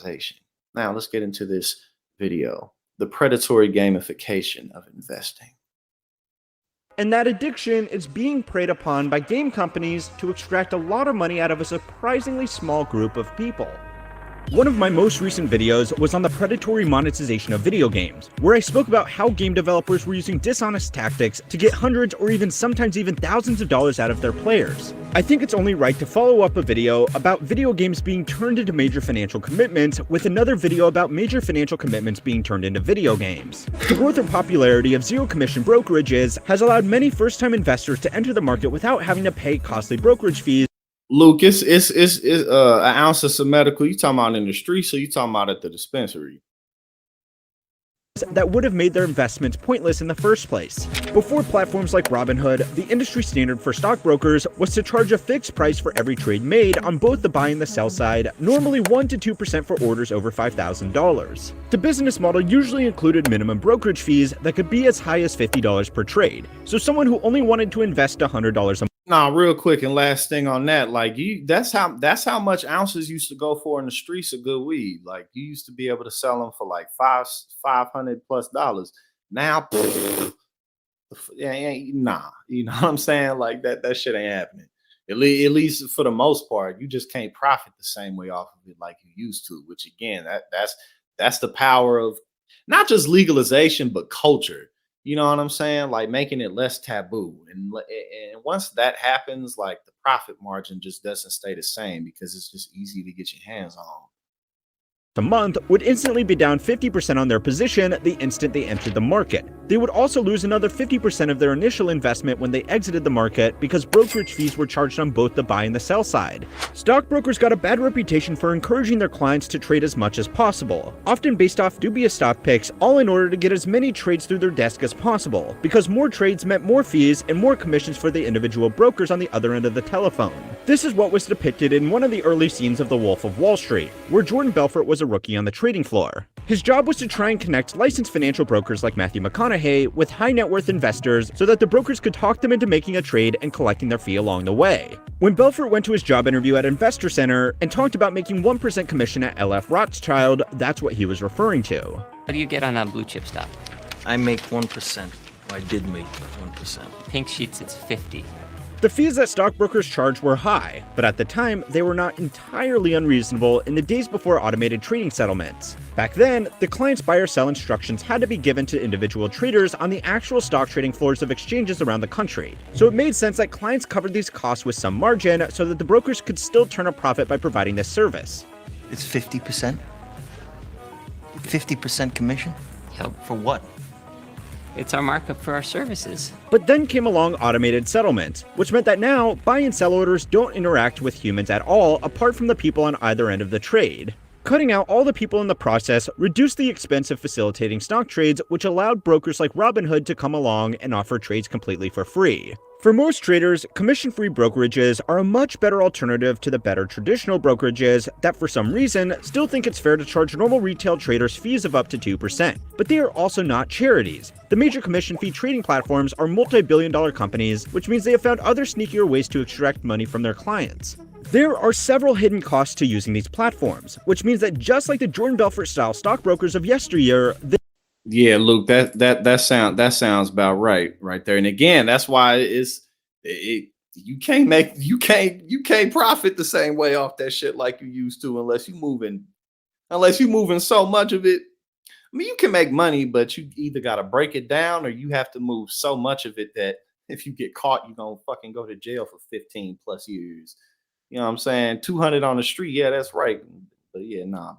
legalization. Now let's get into this video, the predatory gamification of investing. And that addiction is being preyed upon by game companies to extract a lot of money out of a surprisingly small group of people. One of my most recent videos was on the predatory monetization of video games, where I spoke about how game developers were using dishonest tactics to get hundreds or sometimes even thousands of dollars out of their players. I think it's only right to follow up a video about video games being turned into major financial commitments with another video about major financial commitments being turned into video games. The growth and popularity of zero-commission brokerages has allowed many first-time investors to enter the market without having to pay costly brokerage fees. Luke, it's an ounce of some medical. You talking about in the street, so you talking about at the dispensary? That would have made their investments pointless in the first place. Before platforms like Robinhood, the industry standard for stockbrokers was to charge a fixed price for every trade made on both the buy and the sell side, normally 1 to 2% for orders over $5,000. The business model usually included minimum brokerage fees that could be as high as $50 per trade, so someone who only wanted to invest $100 a month. Nah, real quick and last thing on that, like that's how much ounces used to go for in the streets of good weed. Like you used to be able to sell them for like $500+ Now, nah, you know what I'm saying? Like that shit ain't happening. At least for the most part, you just can't profit the same way off of it like you used to. Which again, that's the power of not just legalization but culture. You know what I'm saying? Like making it less taboo. And once that happens, like the profit margin just doesn't stay the same because it's just easy to get your hands on. A month would instantly be down 50% on their position the instant they entered the market. They would also lose another 50% of their initial investment when they exited the market because brokerage fees were charged on both the buy and the sell side. Stockbrokers got a bad reputation for encouraging their clients to trade as much as possible, often based off dubious stock picks, all in order to get as many trades through their desk as possible, because more trades meant more fees and more commissions for the individual brokers on the other end of the telephone. This is what was depicted in one of the early scenes of The Wolf of Wall Street, where Jordan Belfort was a rookie on the trading floor. His job was to try and connect licensed financial brokers like Matthew McConaughey with high net worth investors so that the brokers could talk them into making a trade and collecting their fee along the way. When Belfort went to his job interview at Investor Center and talked about making 1% commission at LF Rothschild, that's what he was referring to. What do you get on a blue chip stock? I make 1%. I did make 1%. Pink Sheets, it's 50. The fees that stockbrokers charged were high, but at the time, they were not entirely unreasonable in the days before automated trading settlements. Back then, the client's buy or sell instructions had to be given to individual traders on the actual stock trading floors of exchanges around the country. So it made sense that clients covered these costs with some margin so that the brokers could still turn a profit by providing this service. It's 50%? 50% commission? Yep. For what? It's our markup for our services. But then came along automated settlement, which meant that now buy and sell orders don't interact with humans at all apart from the people on either end of the trade. Cutting out all the people in the process reduced the expense of facilitating stock trades, which allowed brokers like Robinhood to come along and offer trades completely for free. For most traders, commission-free brokerages are a much better alternative to the better traditional brokerages that for some reason still think it's fair to charge normal retail traders fees of up to 2%. But they are also not charities. The major commission fee trading platforms are multi-billion-dollar companies, which means they have found other sneakier ways to extract money from their clients. There are several hidden costs to using these platforms, which means that just like the Jordan Belfort-style stockbrokers of yesteryear, yeah, Luke, that sounds about right there. And again, that's why you can't profit the same way off that shit like you used to unless you moving so much of it. I mean, you can make money, but you either got to break it down or you have to move so much of it that if you get caught, you're gonna fucking go to jail for 15+ years. You know what I'm saying? 200 on the street, yeah, that's right. But yeah, nah,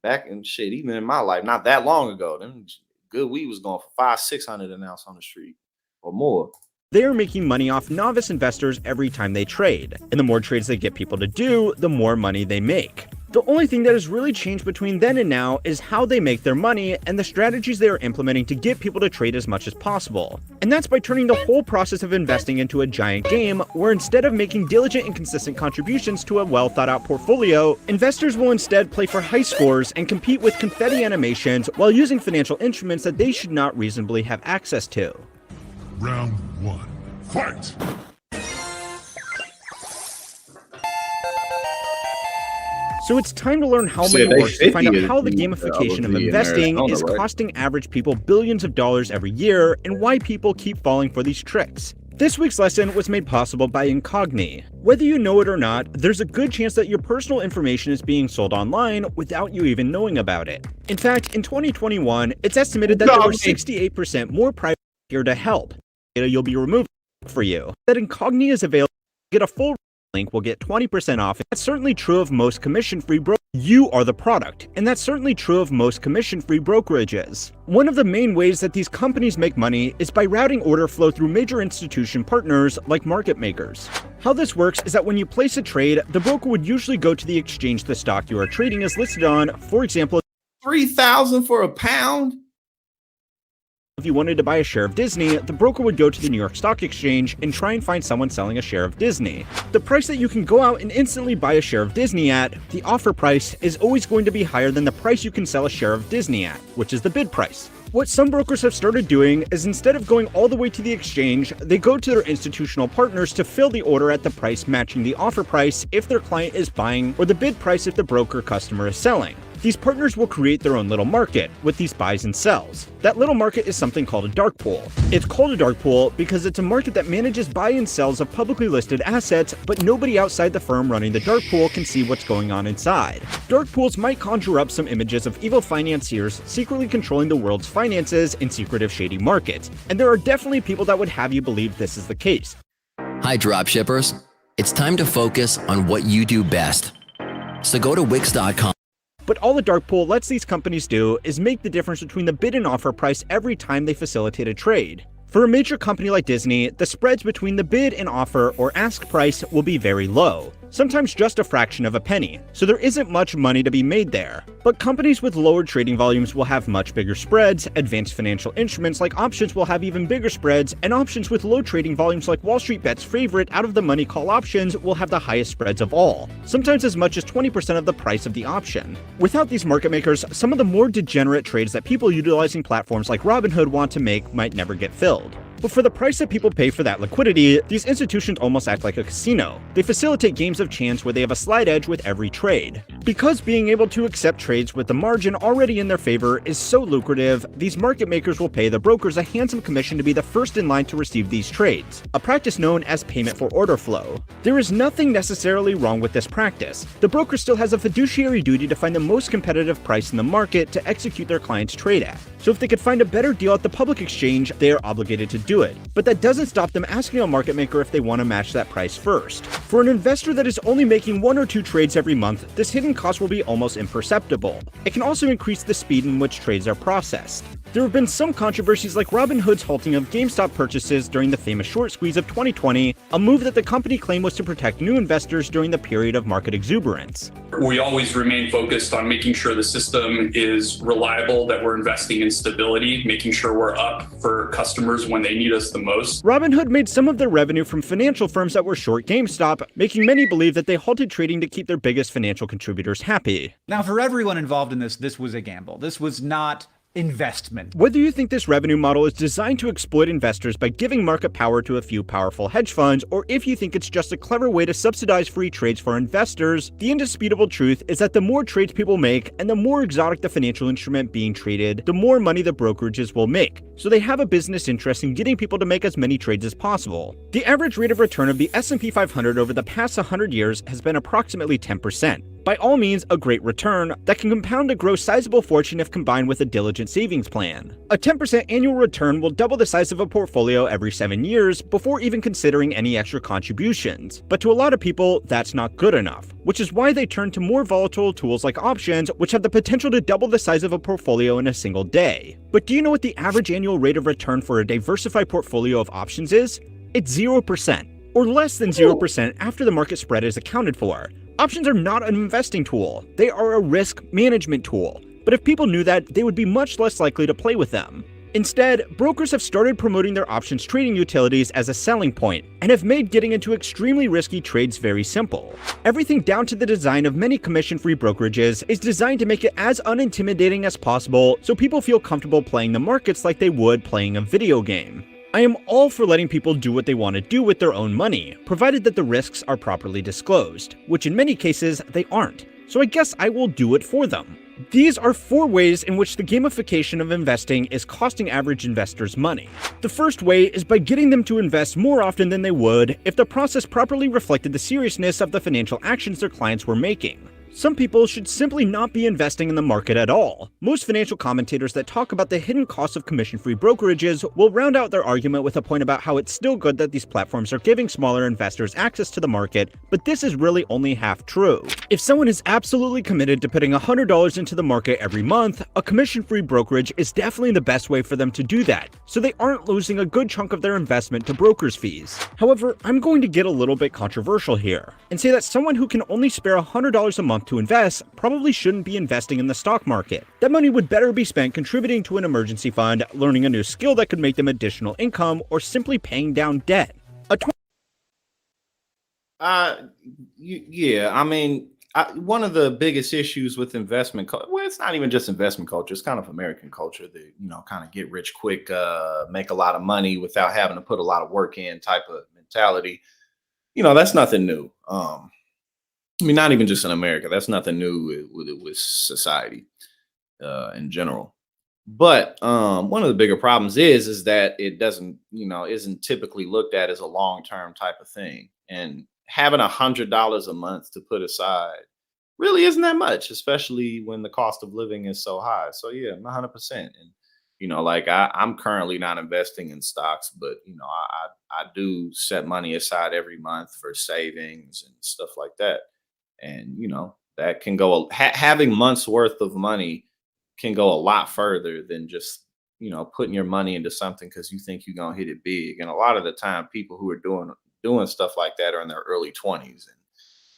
back in shit, even in my life, not that long ago, them good weed was going for $500-600 an ounce on the street or more. They are making money off novice investors every time they trade, and the more trades they get people to do, the more money they make. The only thing that has really changed between then and now is how they make their money and the strategies they are implementing to get people to trade as much as possible. And that's by turning the whole process of investing into a giant game where instead of making diligent and consistent contributions to a well thought out portfolio, investors will instead play for high scores and compete with confetti animations while using financial instruments that they should not reasonably have access to. Round 1. Fight! So it's time to learn how Said money they works to find out 50 how the of these, gamification of in investing Arizona, is right? costing average people billions of dollars every year and why people keep falling for these tricks. This week's lesson was made possible by Incogni. Whether you know it or not, there's a good chance that your personal information is being sold online without you even knowing about it. In fact, in 2021, it's estimated that there were 68% more private here to help. Data you'll be removed for you. That Incogni is available. Get a full link will get 20% off. That's certainly true of most commission-free brokerages. You are the product, and that's certainly true of most commission-free brokerages. One of the main ways that these companies make money is by routing order flow through major institution partners like market makers. How this works is that when you place a trade, the broker would usually go to the exchange the stock you are trading is listed on. For example, 3,000 for a pound. if you wanted to buy a share of Disney, the broker would go to the New York Stock Exchange and try and find someone selling a share of Disney. The price that you can go out and instantly buy a share of Disney at, the offer price, is always going to be higher than the price you can sell a share of Disney at, which is the bid price. What some brokers have started doing is instead of going all the way to the exchange, they go to their institutional partners to fill the order at the price matching the offer price if their client is buying or the bid price if the broker customer is selling. These partners will create their own little market with these buys and sells. That little market is something called a dark pool. It's called a dark pool because it's a market that manages buy and sells of publicly listed assets, but nobody outside the firm running the dark pool can see what's going on inside. Dark pools might conjure up some images of evil financiers secretly controlling the world's finances in secretive shady markets, and there are definitely people that would have you believe this is the case. Hi dropshippers, it's time to focus on what you do best. So go to Wix.com. But all the dark pool lets these companies do is make the difference between the bid and offer price every time they facilitate a trade. For a major company like Disney, the spreads between the bid and offer or ask price will be very low, sometimes just a fraction of a penny, so there isn't much money to be made there. But companies with lower trading volumes will have much bigger spreads, advanced financial instruments like options will have even bigger spreads, and options with low trading volumes like Wall Street Bet's favorite out-of-the-money call options will have the highest spreads of all, sometimes as much as 20% of the price of the option. Without these market makers, some of the more degenerate trades that people utilizing platforms like Robinhood want to make might never get filled. But for the price that people pay for that liquidity, these institutions almost act like a casino. They facilitate games of chance where they have a slight edge with every trade. Because being able to accept trades with the margin already in their favor is so lucrative, these market makers will pay the brokers a handsome commission to be the first in line to receive these trades, a practice known as payment for order flow. There is nothing necessarily wrong with this practice. The broker still has a fiduciary duty to find the most competitive price in the market to execute their client's trade at. So if they could find a better deal at the public exchange, they are obligated to do it. But that doesn't stop them asking a market maker if they want to match that price first. For an investor that is only making 1 or 2 trades every month, this hidden cost will be almost imperceptible. It can also increase the speed in which trades are processed. There have been some controversies like Robinhood's halting of GameStop purchases during the famous short squeeze of 2020, a move that the company claimed was to protect new investors during the period of market exuberance. We always remain focused on making sure the system is reliable, that we're investing in stability, making sure we're up for customers when they need us the most. Robinhood made some of their revenue from financial firms that were short GameStop, making many believe that they halted trading to keep their biggest financial contributors happy. Now, for everyone involved in this was a gamble. This was not investment. Whether you think this revenue model is designed to exploit investors by giving market power to a few powerful hedge funds, or if you think it's just a clever way to subsidize free trades for investors, the indisputable truth is that the more trades people make and the more exotic the financial instrument being traded, the more money the brokerages will make. So they have a business interest in getting people to make as many trades as possible. The average rate of return of the S&P 500 over the past 100 years has been approximately 10%. By all means, a great return that can compound to grow sizable fortune if combined with a diligent savings plan. A 10% annual return will double the size of a portfolio every 7 years before even considering any extra contributions. But to a lot of people, that's not good enough, which is why they turn to more volatile tools like options, which have the potential to double the size of a portfolio in a single day. But do you know what the average annual rate of return for a diversified portfolio of options is? It's 0%, or less than 0% after the market spread is accounted for. Options are not an investing tool, they are a risk management tool. But if people knew that, they would be much less likely to play with them. Instead, brokers have started promoting their options trading utilities as a selling point, and have made getting into extremely risky trades very simple. Everything down to the design of many commission-free brokerages is designed to make it as unintimidating as possible so people feel comfortable playing the markets like they would playing a video game. I am all for letting people do what they want to do with their own money, provided that the risks are properly disclosed, which in many cases they aren't. so I guess I will do it for them. These are 4 ways in which the gamification of investing is costing average investors money. The first way is by getting them to invest more often than they would if the process properly reflected the seriousness of the financial actions their clients were making. Some people should simply not be investing in the market at all. Most financial commentators that talk about the hidden costs of commission-free brokerages will round out their argument with a point about how it's still good that these platforms are giving smaller investors access to the market, but this is really only half true. If someone is absolutely committed to putting $100 into the market every month, a commission-free brokerage is definitely the best way for them to do that, so they aren't losing a good chunk of their investment to broker's fees. However, I'm going to get a little bit controversial here, and say that someone who can only spare $100 a month to invest probably shouldn't be investing in the stock market. That money would better be spent contributing to an emergency fund, learning a new skill that could make them additional income, or simply paying down debt. Yeah, I mean, one of the biggest issues with investment culture, well, it's not even just investment culture, it's kind of American culture that, kind of get rich quick, make a lot of money without having to put a lot of work in type of mentality. That's nothing new. I mean, not even just in America. That's nothing new with society in general. But one of the bigger problems is that it doesn't, isn't typically looked at as a long-term type of thing. And having $100 a month to put aside really isn't that much, especially when the cost of living is so high. So yeah, 100%. And I'm currently not investing in stocks, but I do set money aside every month for savings and stuff like that. And, that can go, having months worth of money can go a lot further than just, putting your money into something because you think you're going to hit it big. And a lot of the time, people who are doing stuff like that are in their early 20s.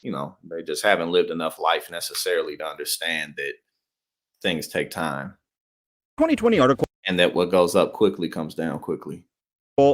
And, they just haven't lived enough life necessarily to understand that things take time. 2020 article. And that what goes up quickly comes down quickly.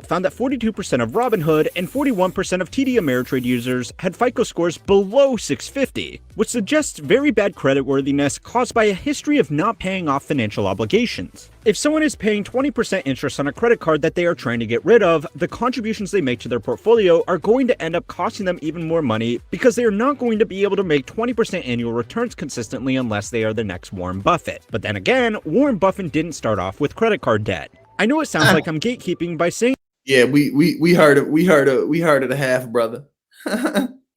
Found that 42% of Robinhood and 41% of TD Ameritrade users had FICO scores below 650, which suggests very bad creditworthiness caused by a history of not paying off financial obligations. If someone is paying 20% interest on a credit card that they are trying to get rid of, the contributions they make to their portfolio are going to end up costing them even more money because they are not going to be able to make 20% annual returns consistently unless they are the next Warren Buffett. But then again, Warren Buffett didn't start off with credit card debt. I know it sounds like I'm gatekeeping by saying we heard it a half, brother.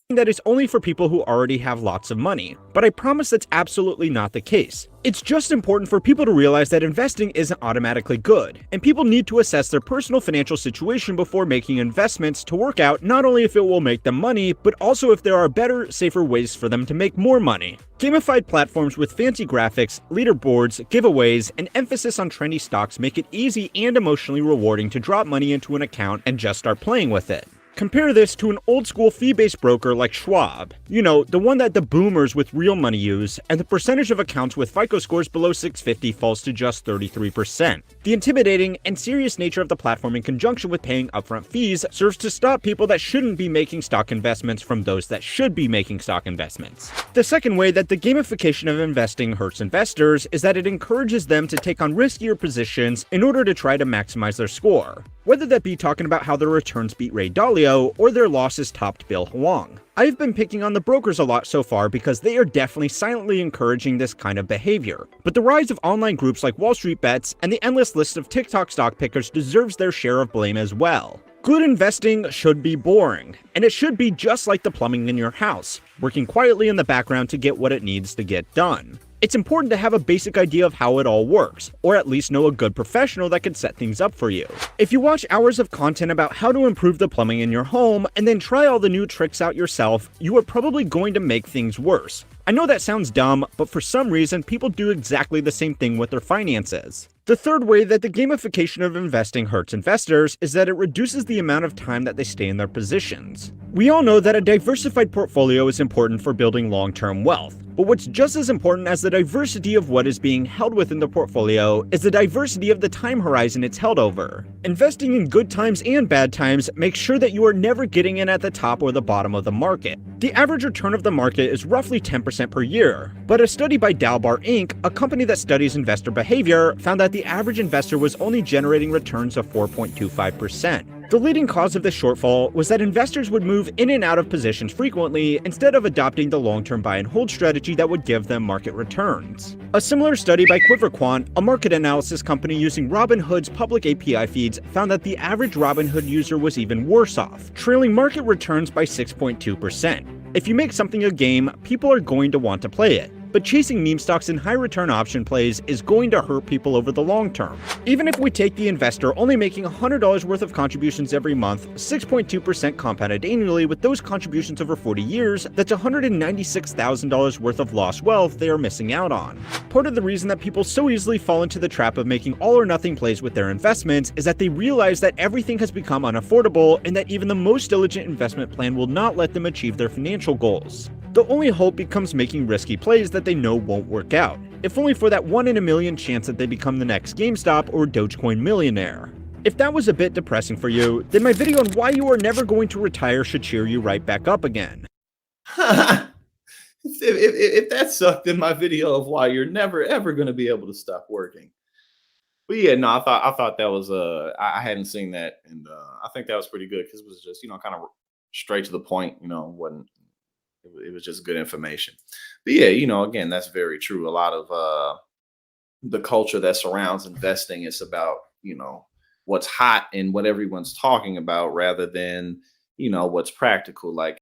that is only for people who already have lots of money, but I promise that's absolutely not the case. It's just important for people to realize that investing isn't automatically good, and people need to assess their personal financial situation before making investments to work out not only if it will make them money, but also if there are better, safer ways for them to make more money. Gamified platforms with fancy graphics, leaderboards, giveaways, and emphasis on trendy stocks make it easy and emotionally rewarding to drop money into an account and just start playing with it. Compare this to an old-school fee-based broker like Schwab, the one that the boomers with real money use, and the percentage of accounts with FICO scores below 650 falls to just 33%. The intimidating and serious nature of the platform in conjunction with paying upfront fees serves to stop people that shouldn't be making stock investments from those that should be making stock investments. The second way that the gamification of investing hurts investors is that it encourages them to take on riskier positions in order to try to maximize their score, whether that be talking about how their returns beat Ray Dalio or their losses topped Bill Hwang. I've been picking on the brokers a lot so far because they are definitely silently encouraging this kind of behavior. But the rise of online groups like Wall Street Bets and the endless list of TikTok stock pickers deserves their share of blame as well. Good investing should be boring, and it should be just like the plumbing in your house, working quietly in the background to get what it needs to get done. It's important to have a basic idea of how it all works, or at least know a good professional that can set things up for you. If you watch hours of content about how to improve the plumbing in your home and then try all the new tricks out yourself, you are probably going to make things worse. I know that sounds dumb, but for some reason, people do exactly the same thing with their finances. The third way that the gamification of investing hurts investors is that it reduces the amount of time that they stay in their positions. We all know that a diversified portfolio is important for building long-term wealth, but what's just as important as the diversity of what is being held within the portfolio is the diversity of the time horizon it's held over. Investing in good times and bad times makes sure that you are never getting in at the top or the bottom of the market. The average return of the market is roughly 10% per year, but a study by Dalbar Inc., a company that studies investor behavior, found that the average investor was only generating returns of 4.25%. The leading cause of this shortfall was that investors would move in and out of positions frequently instead of adopting the long-term buy and hold strategy that would give them market returns. A similar study by QuiverQuant, a market analysis company using Robinhood's public API feeds, found that the average Robinhood user was even worse off, trailing market returns by 6.2%. If you make something a game, people are going to want to play it. But chasing meme stocks and high return option plays is going to hurt people over the long term. Even if we take the investor only making $100 worth of contributions every month, 6.2% compounded annually with those contributions over 40 years, that's $196,000 worth of lost wealth they are missing out on. Part of the reason that people so easily fall into the trap of making all or nothing plays with their investments is that they realize that everything has become unaffordable and that even the most diligent investment plan will not let them achieve their financial goals. The only hope becomes making risky plays that they know won't work out, if only for that 1 in a million chance that they become the next GameStop or Dogecoin millionaire. If that was a bit depressing for you, then my video on why you are never going to retire should cheer you right back up again. If that sucked, then my video of why you're never ever going to be able to stop working. But yeah, no, I thought that was I hadn't seen that, and I think that was pretty good because it was just kind of straight to the point. Wasn't. It was just good information. But yeah, again, that's very true. A lot of the culture that surrounds investing is about, what's hot and what everyone's talking about rather than, what's practical. Like